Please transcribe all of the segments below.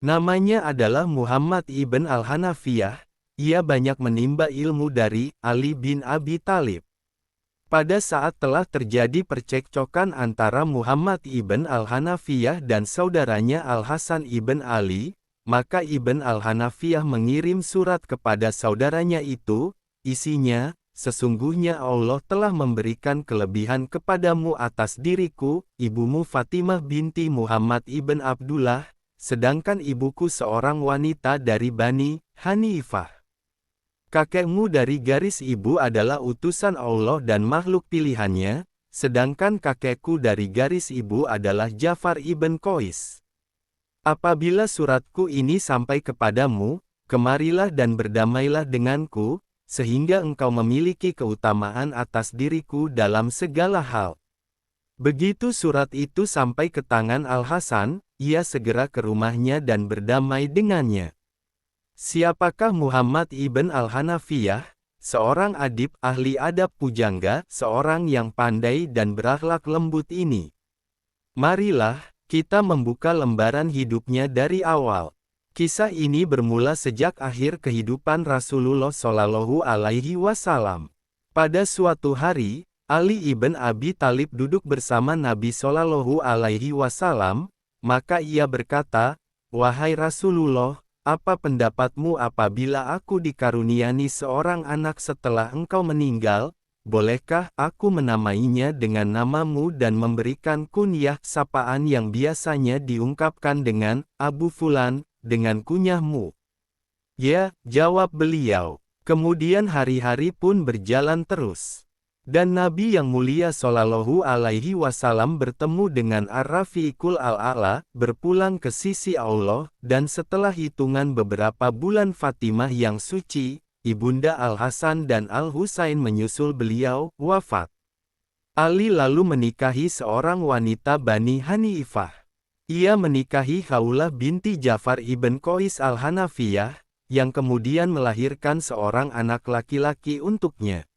Namanya adalah Muhammad ibn al-Hanafiyah. Ia banyak menimba ilmu dari Ali bin Abi Thalib. Pada saat telah terjadi percekcokan antara Muhammad ibn al-Hanafiyah dan saudaranya Al-Hasan ibn Ali, maka Ibn al-Hanafiyah mengirim surat kepada saudaranya itu, isinya, "Sesungguhnya Allah telah memberikan kelebihan kepadamu atas diriku, ibumu Fatimah binti Muhammad ibn Abdullah, sedangkan ibuku seorang wanita dari Bani Hanifah. Kakekmu dari garis ibu adalah utusan Allah dan makhluk pilihannya, sedangkan kakekku dari garis ibu adalah Ja'far ibn Qais. Apabila suratku ini sampai kepadamu, kemarilah dan berdamailah denganku, sehingga engkau memiliki keutamaan atas diriku dalam segala hal." Begitu surat itu sampai ke tangan Al-Hasan, ia segera ke rumahnya dan berdamai dengannya. Siapakah Muhammad ibn al-Hanafiyah? Seorang adib ahli adab pujangga, seorang yang pandai dan berakhlak lembut ini. Marilah, kita membuka lembaran hidupnya dari awal. Kisah ini bermula sejak akhir kehidupan Rasulullah Shallallahu Alaihi Wasallam. Pada suatu hari, Ali ibn Abi Thalib duduk bersama Nabi Shallallahu Alaihi Wasallam, maka ia berkata, "Wahai Rasulullah, apa pendapatmu apabila aku dikaruniai seorang anak setelah engkau meninggal? Bolehkah aku menamainya dengan namamu dan memberikan kunyah sapaan yang biasanya diungkapkan dengan Abu Fulan, dengan kunyahmu?" "Ya," jawab beliau. Kemudian hari-hari pun berjalan terus. Dan Nabi yang mulia Shallallahu Alaihi Wasallam bertemu dengan Ar-Rafiqul Al-A'la, berpulang ke sisi Allah, dan setelah hitungan beberapa bulan Fatimah yang suci, ibunda Al-Hasan dan Al-Husain menyusul beliau, wafat. Ali lalu menikahi seorang wanita Bani Hanifah. Ia menikahi Khawlah binti Ja'far ibn Qais al-Hanafiyah, yang kemudian melahirkan seorang anak laki-laki untuknya.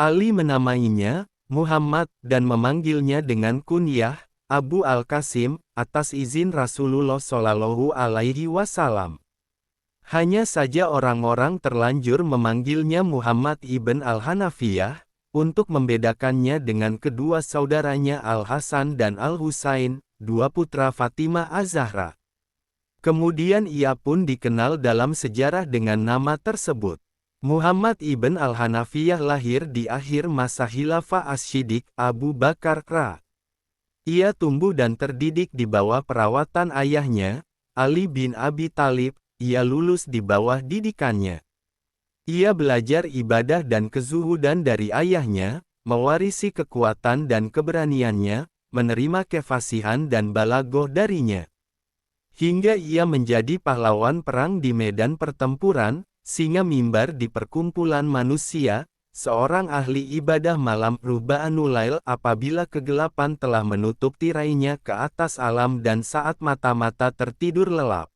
Ali menamainya Muhammad dan memanggilnya dengan kunyah Abu Al-Qasim atas izin Rasulullah Shallallahu Alaihi Wasallam. Hanya saja orang-orang terlanjur memanggilnya Muhammad ibn al-Hanafiyah untuk membedakannya dengan kedua saudaranya Al-Hasan dan Al-Husain, dua putra Fatimah Az-Zahra. Kemudian ia pun dikenal dalam sejarah dengan nama tersebut. Muhammad ibn al-Hanafiyah lahir di akhir masa khilafah Asy-Syiddiq Abu Bakar Ra. Ia tumbuh dan terdidik di bawah perawatan ayahnya, Ali bin Abi Thalib. Ia lulus di bawah didikannya. Ia belajar ibadah dan kezuhudan dari ayahnya, mewarisi kekuatan dan keberaniannya, menerima kefasihan dan balagoh darinya. Hingga ia menjadi pahlawan perang di medan pertempuran, singa mimbar di perkumpulan manusia, seorang ahli ibadah malam Ruhbanul Lail apabila kegelapan telah menutup tirainya ke atas alam dan saat mata-mata tertidur lelap.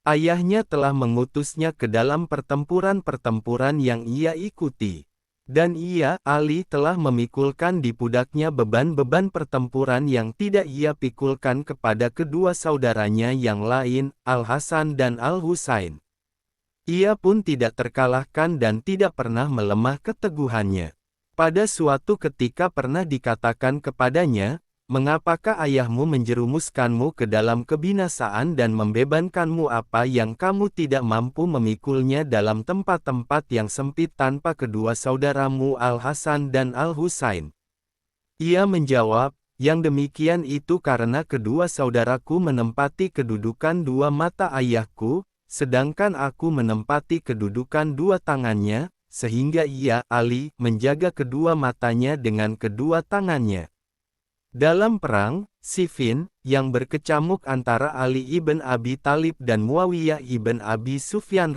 Ayahnya telah mengutusnya ke dalam pertempuran-pertempuran yang ia ikuti. Dan ia, Ali, telah memikulkan di pundaknya beban-beban pertempuran yang tidak ia pikulkan kepada kedua saudaranya yang lain, Al-Hasan dan Al-Husain. Ia pun tidak terkalahkan dan tidak pernah melemah keteguhannya. Pada suatu ketika pernah dikatakan kepadanya, "Mengapakah ayahmu menjerumuskanmu ke dalam kebinasaan dan membebankanmu apa yang kamu tidak mampu memikulnya dalam tempat-tempat yang sempit tanpa kedua saudaramu Al-Hasan dan Al-Husain?" Ia menjawab, "Yang demikian itu karena kedua saudaraku menempati kedudukan dua mata ayahku, sedangkan aku menempati kedudukan dua tangannya, sehingga ia, Ali, menjaga kedua matanya dengan kedua tangannya." Dalam perang Siffin, yang berkecamuk antara Ali ibn Abi Thalib dan Muawiyah ibn Abi Sufyan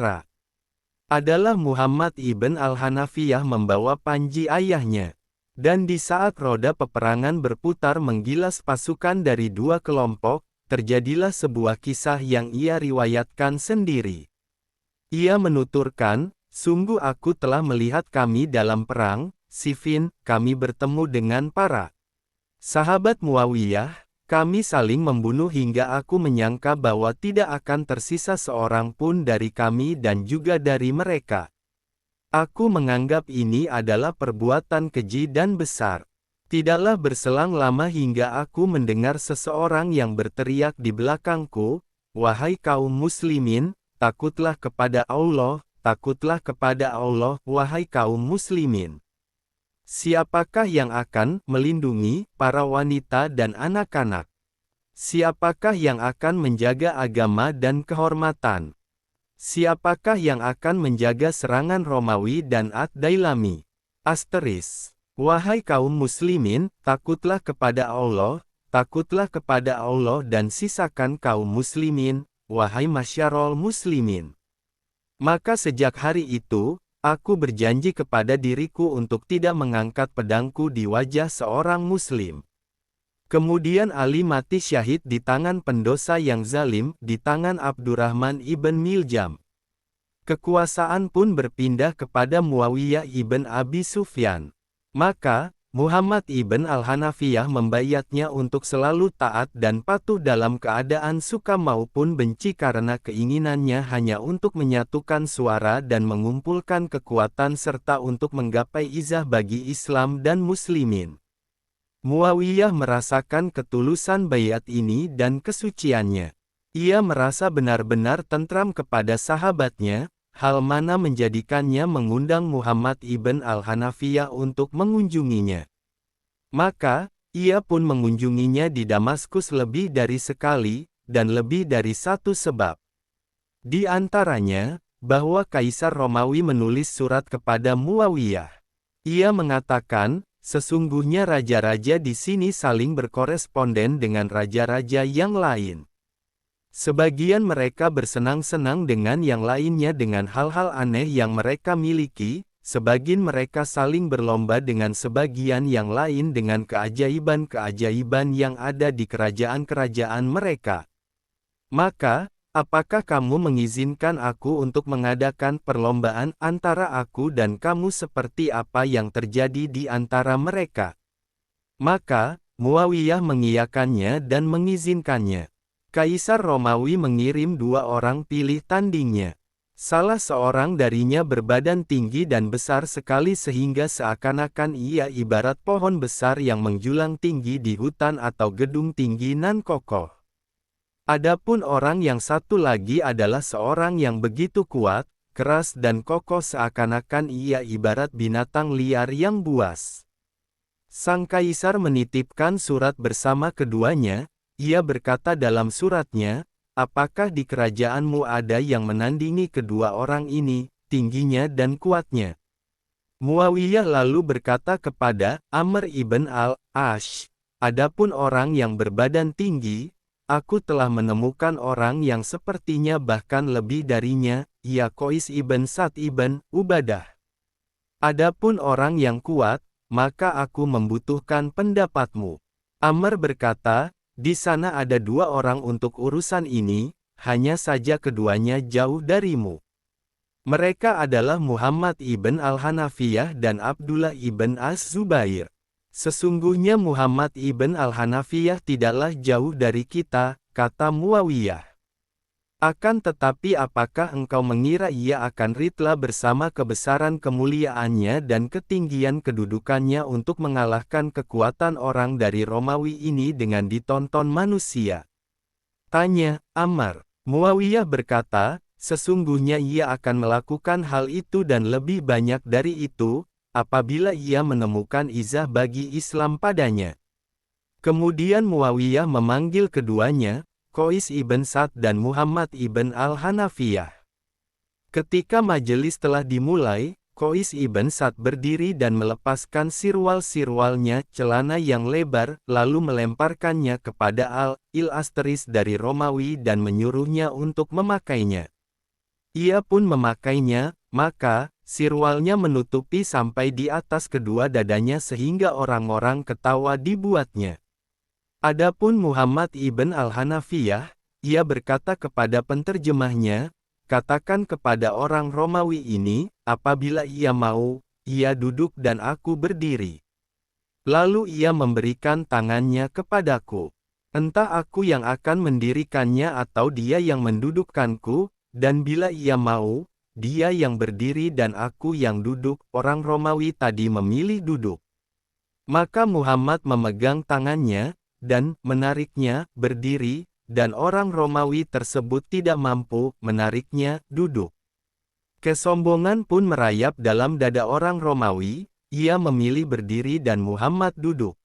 adalah Muhammad ibn al-Hanafiyah membawa panji ayahnya. Dan di saat roda peperangan berputar menggilas pasukan dari dua kelompok, terjadilah sebuah kisah yang ia riwayatkan sendiri. Ia menuturkan, "Sungguh aku telah melihat kami dalam perang Siffin, kami bertemu dengan para sahabat Muawiyah, Kami saling membunuh hingga aku menyangka bahwa tidak akan tersisa seorang pun dari kami dan juga dari mereka. Aku menganggap ini adalah perbuatan keji dan besar. Tidaklah berselang lama hingga aku mendengar seseorang yang berteriak di belakangku, "Wahai kaum muslimin, takutlah kepada Allah, takutlah kepada Allah, wahai kaum muslimin. Siapakah yang akan melindungi para wanita dan anak-anak? Siapakah yang akan menjaga agama dan kehormatan? Siapakah yang akan menjaga serangan Romawi dan Ad-Dailami?" Asteris. Wahai kaum muslimin, takutlah kepada Allah dan sisakan kaum muslimin, wahai masyarul muslimin. Maka sejak hari itu, aku berjanji kepada diriku untuk tidak mengangkat pedangku di wajah seorang muslim. Kemudian Ali mati syahid di tangan pendosa yang zalim, di tangan Abdurrahman ibn Miljam. Kekuasaan pun berpindah kepada Muawiyah ibn Abi Sufyan. Maka, Muhammad ibn al-Hanafiyah membayatnya untuk selalu taat dan patuh dalam keadaan suka maupun benci karena keinginannya hanya untuk menyatukan suara dan mengumpulkan kekuatan serta untuk menggapai izah bagi Islam dan muslimin. Muawiyah merasakan ketulusan bayat ini dan kesuciannya. Ia merasa benar-benar tentram kepada sahabatnya, hal mana menjadikannya mengundang Muhammad ibn al-Hanafiyah untuk mengunjunginya. Maka, ia pun mengunjunginya di Damaskus lebih dari sekali, dan lebih dari satu sebab. Di antaranya, bahwa Kaisar Romawi menulis surat kepada Muawiyah. Ia mengatakan, sesungguhnya raja-raja di sini saling berkoresponden dengan raja-raja yang lain. Sebagian mereka bersenang-senang dengan yang lainnya dengan hal-hal aneh yang mereka miliki, sebagian mereka saling berlomba dengan sebagian yang lain dengan keajaiban-keajaiban yang ada di kerajaan-kerajaan mereka. Maka, apakah kamu mengizinkan aku untuk mengadakan perlombaan antara aku dan kamu seperti apa yang terjadi di antara mereka? Maka, Muawiyah mengiyakannya dan mengizinkannya. Kaisar Romawi mengirim 2 orang pilih tandingnya. Salah seorang darinya berbadan tinggi dan besar sekali sehingga seakan-akan ia ibarat pohon besar yang menjulang tinggi di hutan atau gedung tinggi nan kokoh. Adapun orang yang satu lagi adalah seorang yang begitu kuat, keras dan kokoh seakan-akan ia ibarat binatang liar yang buas. Sang kaisar menitipkan surat bersama keduanya. Ia berkata dalam suratnya, "Apakah di kerajaanmu ada yang menandingi kedua orang ini, tingginya dan kuatnya?" Muawiyah lalu berkata kepada Amr ibn al-Ash, "Adapun orang yang berbadan tinggi, aku telah menemukan orang yang sepertinya bahkan lebih darinya, ia Qais ibn Sa'd ibn Ubadah. Adapun orang yang kuat, maka aku membutuhkan pendapatmu." Amr berkata, "Di sana ada 2 orang untuk urusan ini, hanya saja keduanya jauh darimu. Mereka adalah Muhammad ibn al-Hanafiyah dan Abdullah ibn Az-Zubair. Sesungguhnya Muhammad ibn al-Hanafiyah tidaklah jauh dari kita," kata Muawiyah. "Akan tetapi apakah engkau mengira ia akan rela bersama kebesaran kemuliaannya dan ketinggian kedudukannya untuk mengalahkan kekuatan orang dari Romawi ini dengan ditonton manusia?" tanya Ammar. Muawiyah berkata, "Sesungguhnya ia akan melakukan hal itu dan lebih banyak dari itu, apabila ia menemukan izah bagi Islam padanya." Kemudian Muawiyah memanggil keduanya, Qais ibn Sa'd dan Muhammad ibn al-Hanafiyah. Ketika majelis telah dimulai, Qais ibn Sa'd berdiri dan melepaskan sirwal-sirwalnya, celana yang lebar, lalu melemparkannya kepada Al-Asteris dari Romawi dan menyuruhnya untuk memakainya. Ia pun memakainya, maka, sirwalnya menutupi sampai di atas kedua dadanya sehingga orang-orang ketawa dibuatnya. Adapun Muhammad ibn al-Hanafiyah, ia berkata kepada penterjemahnya, "Katakan kepada orang Romawi ini, apabila ia mau, ia duduk dan aku berdiri." Lalu ia memberikan tangannya kepadaku. Entah aku yang akan mendirikannya atau dia yang mendudukkanku, dan bila ia mau, dia yang berdiri dan aku yang duduk." Orang Romawi tadi memilih duduk. Maka Muhammad memegang tangannya, dan menariknya berdiri, dan orang Romawi tersebut tidak mampu menariknya duduk. Kesombongan pun merayap dalam dada orang Romawi, ia memilih berdiri dan Muhammad duduk.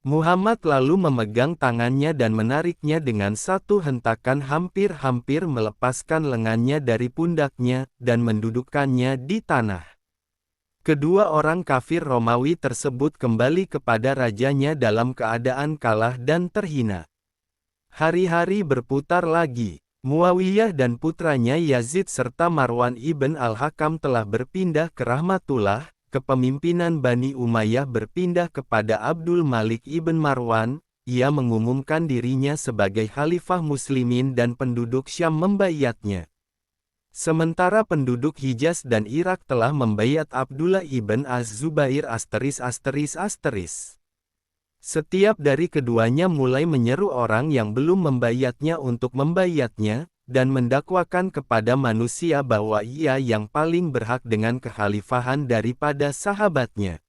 Muhammad lalu memegang tangannya dan menariknya dengan satu hentakan hampir-hampir melepaskan lengannya dari pundaknya, dan mendudukkannya di tanah. Kedua orang kafir Romawi tersebut kembali kepada rajanya dalam keadaan kalah dan terhina. Hari-hari berputar lagi. Muawiyah dan putranya Yazid serta Marwan ibn al-Hakam telah berpindah ke Rahmatullah. Kepemimpinan Bani Umayyah berpindah kepada Abdul Malik ibn Marwan. Ia mengumumkan dirinya sebagai khalifah muslimin dan penduduk Syam membayatnya. Sementara penduduk Hijaz dan Irak telah membayat Abdullah ibn Az-Zubair ****. Setiap dari keduanya mulai menyeru orang yang belum membayatnya untuk membayatnya, dan mendakwakan kepada manusia bahwa ia yang paling berhak dengan kekhalifahan daripada sahabatnya.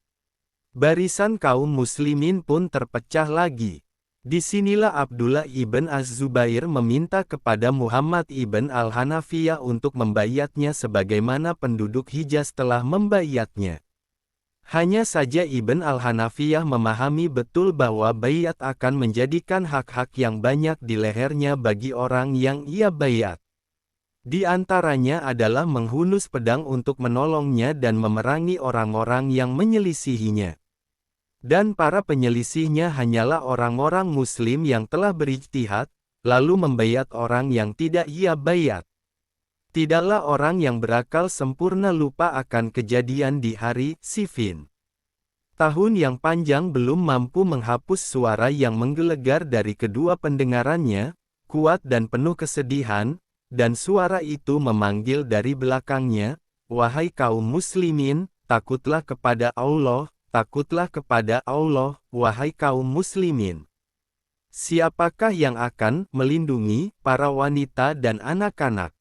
Barisan kaum muslimin pun terpecah lagi. Disinilah Abdullah ibn Az-Zubair meminta kepada Muhammad ibn al-Hanafiyah untuk membayatnya sebagaimana penduduk Hijaz telah membayatnya. Hanya saja Ibn al-Hanafiyah memahami betul bahwa bayat akan menjadikan hak-hak yang banyak di lehernya bagi orang yang ia bayat. Di antaranya adalah menghunus pedang untuk menolongnya dan memerangi orang-orang yang menyelisihinya. Dan para penyelisihnya hanyalah orang-orang muslim yang telah berijtihad, lalu membayat orang yang tidak ia bayat. Tidaklah orang yang berakal sempurna lupa akan kejadian di hari Siffin. Tahun yang panjang belum mampu menghapus suara yang menggelegar dari kedua pendengarannya, kuat dan penuh kesedihan, dan suara itu memanggil dari belakangnya, "Wahai kaum muslimin, takutlah kepada Allah, takutlah kepada Allah, wahai kaum muslimin. Siapakah yang akan melindungi para wanita dan anak-anak?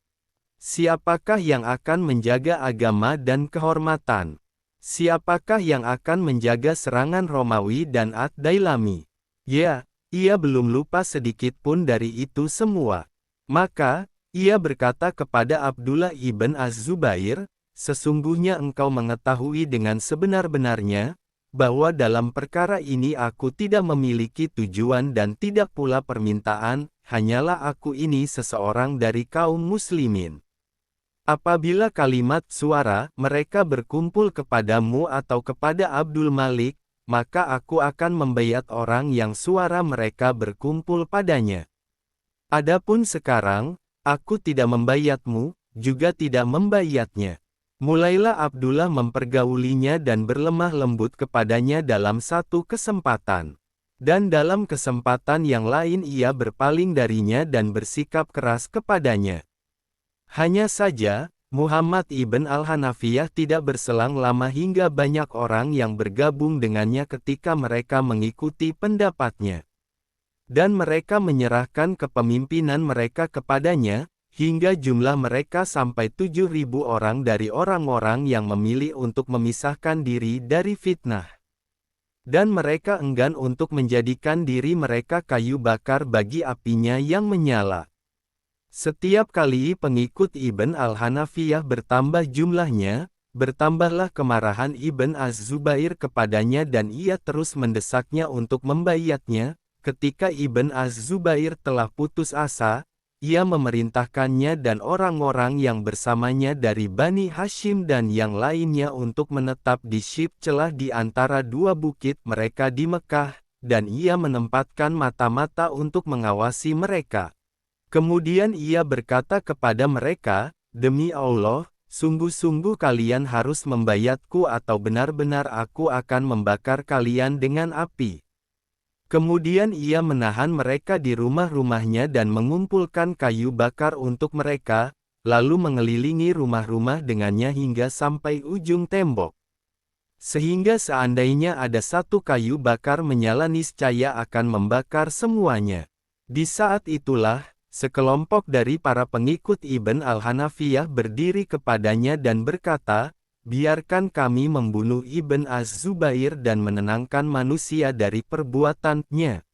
Siapakah yang akan menjaga agama dan kehormatan? Siapakah yang akan menjaga serangan Romawi dan Ad-Dailami?" Ya, ia belum lupa sedikit pun dari itu semua. Maka, ia berkata kepada Abdullah ibn Az-Zubair, "Sesungguhnya engkau mengetahui dengan sebenar-benarnya, bahwa dalam perkara ini aku tidak memiliki tujuan dan tidak pula permintaan, hanyalah aku ini seseorang dari kaum muslimin. Apabila kalimat suara mereka berkumpul kepadamu atau kepada Abdul Malik, maka aku akan membayat orang yang suara mereka berkumpul padanya. Adapun sekarang, aku tidak membayatmu, juga tidak membayatnya." Mulailah Abdullah mempergaulinya dan berlemah lembut kepadanya dalam satu kesempatan. Dan dalam kesempatan yang lain ia berpaling darinya dan bersikap keras kepadanya. Hanya saja, Muhammad ibn al-Hanafiyah tidak berselang lama hingga banyak orang yang bergabung dengannya ketika mereka mengikuti pendapatnya. Dan mereka menyerahkan kepemimpinan mereka kepadanya, hingga jumlah mereka sampai 7.000 orang dari orang-orang yang memilih untuk memisahkan diri dari fitnah. Dan mereka enggan untuk menjadikan diri mereka kayu bakar bagi apinya yang menyala. Setiap kali pengikut Ibn al-Hanafiyah bertambah jumlahnya, bertambahlah kemarahan Ibn Az-Zubair kepadanya dan ia terus mendesaknya untuk membayatnya. Ketika Ibn Az-Zubair telah putus asa, ia memerintahkannya dan orang-orang yang bersamanya dari Bani Hashim dan yang lainnya untuk menetap di Syib celah di antara dua bukit mereka di Mekah, dan ia menempatkan mata-mata untuk mengawasi mereka. Kemudian ia berkata kepada mereka, "Demi Allah, sungguh-sungguh kalian harus membayatku atau benar-benar aku akan membakar kalian dengan api." Kemudian ia menahan mereka di rumah-rumahnya dan mengumpulkan kayu bakar untuk mereka, lalu mengelilingi rumah-rumah dengannya hingga sampai ujung tembok. Sehingga seandainya ada satu kayu bakar menyala niscaya akan membakar semuanya. Di saat itulah, sekelompok dari para pengikut Ibn al-Hanafiyah berdiri kepadanya dan berkata, biarkan kami membunuh Ibn az-Zubair dan menenangkan manusia dari perbuatannya.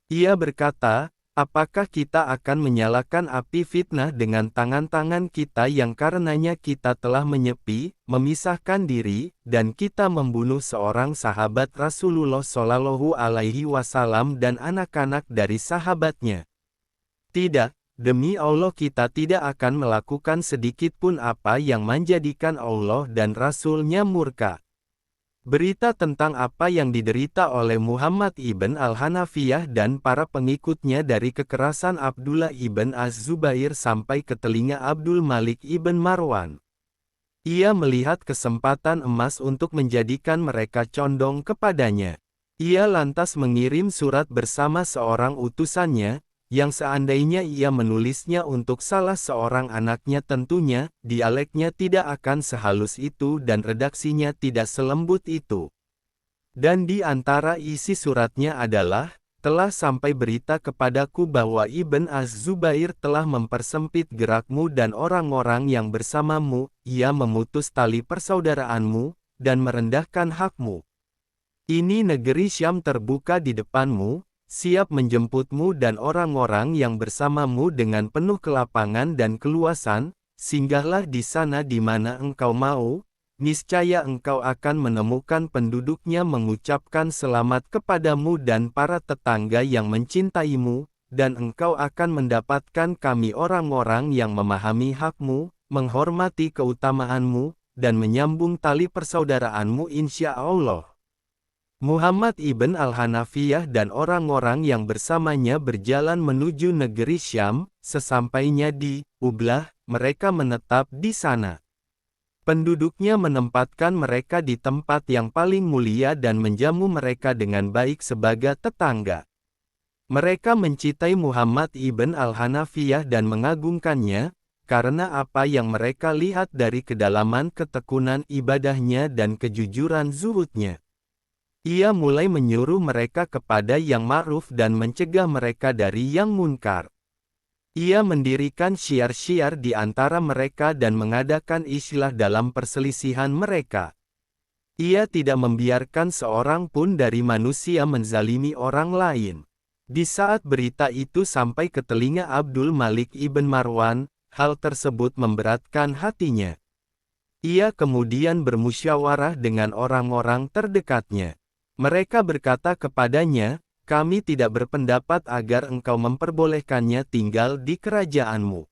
Ia berkata, apakah kita akan menyalakan api fitnah dengan tangan-tangan kita yang karenanya kita telah menyepi, memisahkan diri, dan kita membunuh seorang sahabat Rasulullah Shallallahu Alaihi Wasallam dan anak-anak dari sahabatnya? Tidak, demi Allah kita tidak akan melakukan sedikit pun apa yang menjadikan Allah dan Rasul-Nya murka. Berita tentang apa yang diderita oleh Muhammad ibn al-Hanafiyah dan para pengikutnya dari kekerasan Abdullah ibn az-Zubair sampai ke telinga Abdul Malik ibn Marwan. Ia melihat kesempatan emas untuk menjadikan mereka condong kepadanya. Ia lantas mengirim surat bersama seorang utusannya, yang seandainya ia menulisnya untuk salah seorang anaknya tentunya, dialeknya tidak akan sehalus itu dan redaksinya tidak selembut itu. Dan di antara isi suratnya adalah, telah sampai berita kepadaku bahwa Ibn az-Zubair telah mempersempit gerakmu dan orang-orang yang bersamamu, ia memutus tali persaudaraanmu, dan merendahkan hakmu. Ini negeri Syam terbuka di depanmu, siap menjemputmu dan orang-orang yang bersamamu dengan penuh kelapangan dan keluasan, singgahlah di sana di mana engkau mau, niscaya engkau akan menemukan penduduknya mengucapkan selamat kepadamu dan para tetangga yang mencintaimu, dan engkau akan mendapatkan kami orang-orang yang memahami hakmu, menghormati keutamaanmu, dan menyambung tali persaudaraanmu insya Allah. Muhammad ibn al-Hanafiyah dan orang-orang yang bersamanya berjalan menuju negeri Syam, sesampainya di Ublah, mereka menetap di sana. Penduduknya menempatkan mereka di tempat yang paling mulia dan menjamu mereka dengan baik sebagai tetangga. Mereka mencintai Muhammad ibn al-Hanafiyah dan mengagungkannya, karena apa yang mereka lihat dari kedalaman ketekunan ibadahnya dan kejujuran zuhudnya. Ia mulai menyuruh mereka kepada yang ma'ruf dan mencegah mereka dari yang munkar. Ia mendirikan syiar-syiar di antara mereka dan mengadakan islah dalam perselisihan mereka. Ia tidak membiarkan seorang pun dari manusia menzalimi orang lain. Di saat berita itu sampai ke telinga Abdul Malik ibn Marwan, hal tersebut memberatkan hatinya. Ia kemudian bermusyawarah dengan orang-orang terdekatnya. Mereka berkata kepadanya, kami tidak berpendapat agar engkau memperbolehkannya tinggal di kerajaanmu.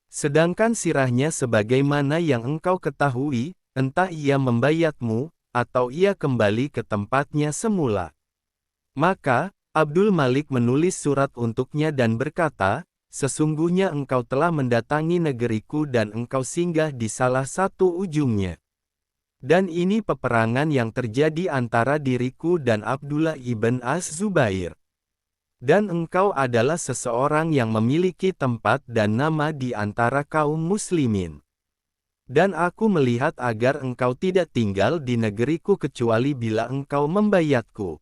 Sedangkan sirahnya sebagaimana yang engkau ketahui, entah ia membayatmu, atau ia kembali ke tempatnya semula. Maka, Abdul Malik menulis surat untuknya dan berkata, sesungguhnya engkau telah mendatangi negeriku dan engkau singgah di salah satu ujungnya. Dan ini peperangan yang terjadi antara diriku dan Abdullah ibn az-Zubair. Dan engkau adalah seseorang yang memiliki tempat dan nama di antara kaum muslimin. Dan aku melihat agar engkau tidak tinggal di negeriku kecuali bila engkau membayatku.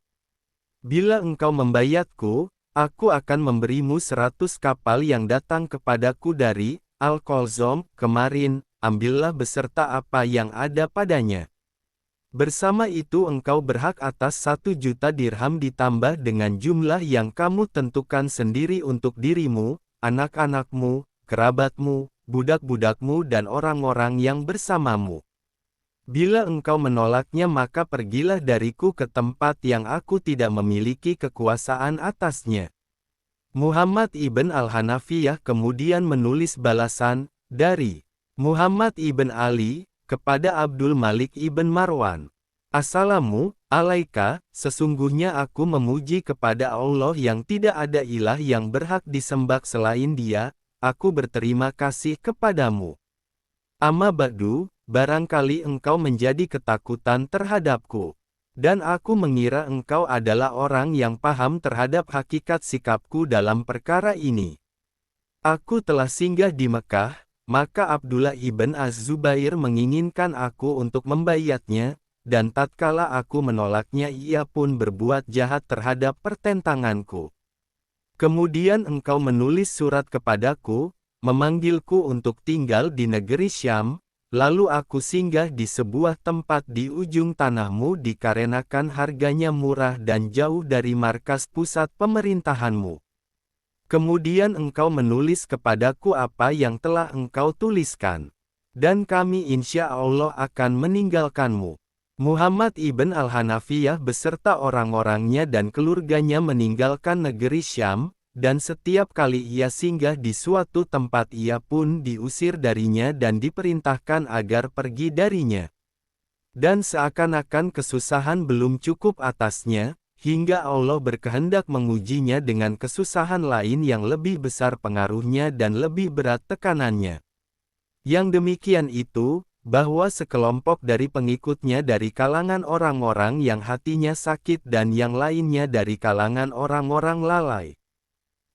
Bila engkau membayatku, aku akan memberimu 100 kapal yang datang kepadaku dari Al-Qalzom kemarin, ambillah beserta apa yang ada padanya. Bersama itu engkau berhak atas 1 juta dirham ditambah dengan jumlah yang kamu tentukan sendiri untuk dirimu, anak-anakmu, kerabatmu, budak-budakmu dan orang-orang yang bersamamu. Bila engkau menolaknya maka pergilah dariku ke tempat yang aku tidak memiliki kekuasaan atasnya. Muhammad ibn al-Hanafiyah kemudian menulis balasan, dari Muhammad ibn Ali, kepada Abdul Malik ibn Marwan. Assalamu alaika, sesungguhnya aku memuji kepada Allah yang tidak ada ilah yang berhak disembah selain Dia, aku berterima kasih kepadamu. Amma ba'du, barangkali engkau menjadi ketakutan terhadapku. Dan aku mengira engkau adalah orang yang paham terhadap hakikat sikapku dalam perkara ini. Aku telah singgah di Mekah, maka Abdullah ibn az-Zubair menginginkan aku untuk membayatnya, dan tatkala aku menolaknya ia pun berbuat jahat terhadap pertentanganku. Kemudian engkau menulis surat kepadaku, memanggilku untuk tinggal di negeri Syam, lalu aku singgah di sebuah tempat di ujung tanahmu dikarenakan harganya murah dan jauh dari markas pusat pemerintahanmu. Kemudian engkau menulis kepadaku apa yang telah engkau tuliskan. Dan kami insya Allah akan meninggalkanmu. Muhammad ibn al-Hanafiyah beserta orang-orangnya dan keluarganya meninggalkan negeri Syam, dan setiap kali ia singgah di suatu tempat ia pun diusir darinya dan diperintahkan agar pergi darinya. Dan seakan-akan kesusahan belum cukup atasnya, hingga Allah berkehendak mengujinya dengan kesusahan lain yang lebih besar pengaruhnya dan lebih berat tekanannya. Yang demikian itu, bahwa sekelompok dari pengikutnya dari kalangan orang-orang yang hatinya sakit dan yang lainnya dari kalangan orang-orang lalai.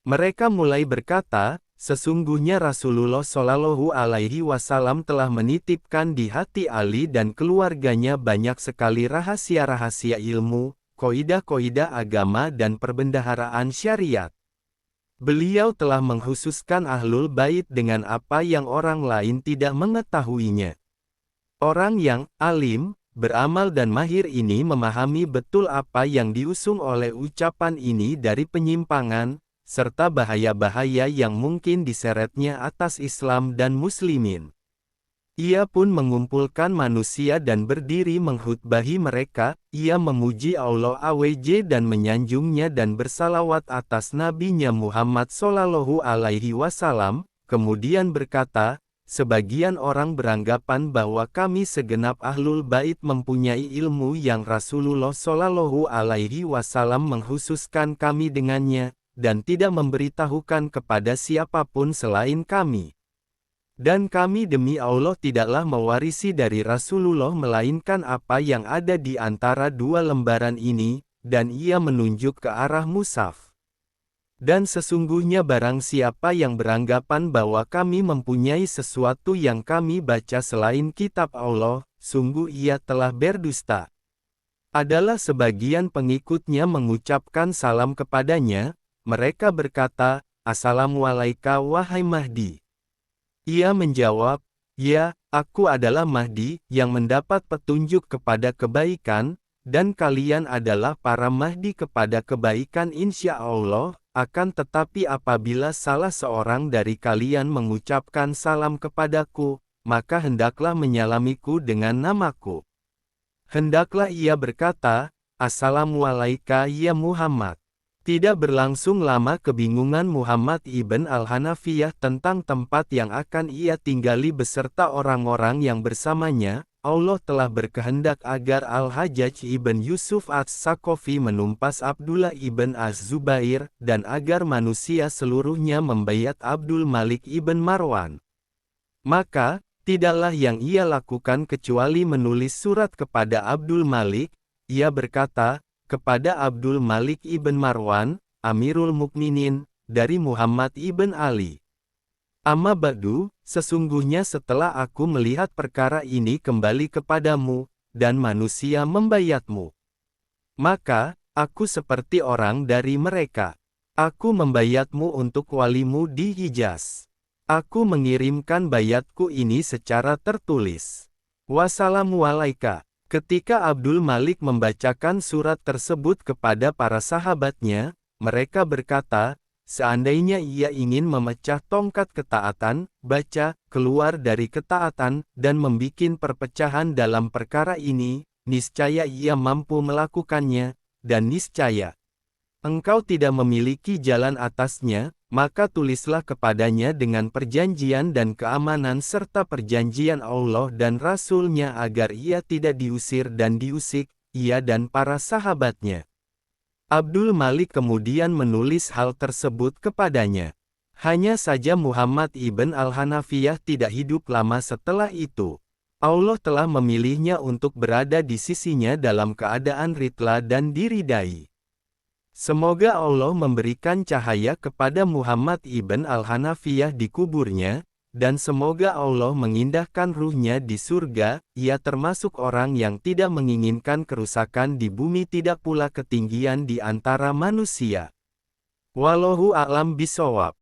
Mereka mulai berkata, sesungguhnya Rasulullah Shallallahu Alaihi Wasallam telah menitipkan di hati Ali dan keluarganya banyak sekali rahasia-rahasia ilmu, kaidah-kaidah agama dan perbendaharaan syariat. Beliau telah mengkhususkan Ahlul Bait dengan apa yang orang lain tidak mengetahuinya. Orang yang alim, beramal dan mahir ini memahami betul apa yang diusung oleh ucapan ini dari penyimpangan, serta bahaya-bahaya yang mungkin diseretnya atas Islam dan Muslimin. Ia pun mengumpulkan manusia dan berdiri menghutbahi mereka, ia memuji Allah Azza dan menyanjungnya dan bersalawat atas Nabi-Nya Muhammad Sallallahu Alaihi Wasallam, kemudian berkata, sebagian orang beranggapan bahwa kami segenap Ahlul Bait mempunyai ilmu yang Rasulullah Sallallahu Alaihi Wasallam mengkhususkan kami dengannya, dan tidak memberitahukan kepada siapapun selain kami. Dan kami demi Allah tidaklah mewarisi dari Rasulullah melainkan apa yang ada di antara dua lembaran ini, dan ia menunjuk ke arah mushaf. Dan sesungguhnya barang siapa yang beranggapan bahwa kami mempunyai sesuatu yang kami baca selain kitab Allah, sungguh ia telah berdusta. Adalah sebagian pengikutnya mengucapkan salam kepadanya, mereka berkata, Assalamualaikum wahai Mahdi. Ia menjawab, ya, aku adalah Mahdi, yang mendapat petunjuk kepada kebaikan, dan kalian adalah para Mahdi kepada kebaikan insya Allah, akan tetapi apabila salah seorang dari kalian mengucapkan salam kepadaku, maka hendaklah menyalamiku dengan namaku. Hendaklah ia berkata, Assalamualaikum ya Muhammad. Tidak berlangsung lama kebingungan Muhammad ibn al-Hanafiyah tentang tempat yang akan ia tinggali beserta orang-orang yang bersamanya. Allah telah berkehendak agar Al-Hajjaj ibn Yusuf as-Saqafi menumpas Abdullah ibn az-Zubair, dan agar manusia seluruhnya membayat Abdul Malik ibn Marwan. Maka, tidaklah yang ia lakukan kecuali menulis surat kepada Abdul Malik. Ia berkata, kepada Abdul Malik ibn Marwan, Amirul Mukminin, dari Muhammad ibn Ali. Amma ba'du, sesungguhnya setelah aku melihat perkara ini kembali kepadamu, dan manusia membayatmu. Maka, aku seperti orang dari mereka. Aku membayatmu untuk walimu di Hijaz. Aku mengirimkan bayatku ini secara tertulis. Wassalamualaikum. Ketika Abdul Malik membacakan surat tersebut kepada para sahabatnya, mereka berkata, seandainya ia ingin memecah tongkat ketaatan, baca, keluar dari ketaatan, dan membikin perpecahan dalam perkara ini, niscaya ia mampu melakukannya, dan niscaya engkau tidak memiliki jalan atasnya, maka tulislah kepadanya dengan perjanjian dan keamanan serta perjanjian Allah dan Rasul-Nya agar ia tidak diusir dan diusik, ia dan para sahabatnya. Abdul Malik kemudian menulis hal tersebut kepadanya. Hanya saja Muhammad ibn al-Hanafiyah tidak hidup lama setelah itu. Allah telah memilihnya untuk berada di sisinya dalam keadaan ridla dan diridai. Semoga Allah memberikan cahaya kepada Muhammad ibn al-Hanafiyah di kuburnya, Dan semoga Allah mengindahkan ruhnya di surga, ia termasuk orang yang tidak menginginkan kerusakan di bumi tidak pula ketinggian di antara manusia. Wallahu a'lam bishawab.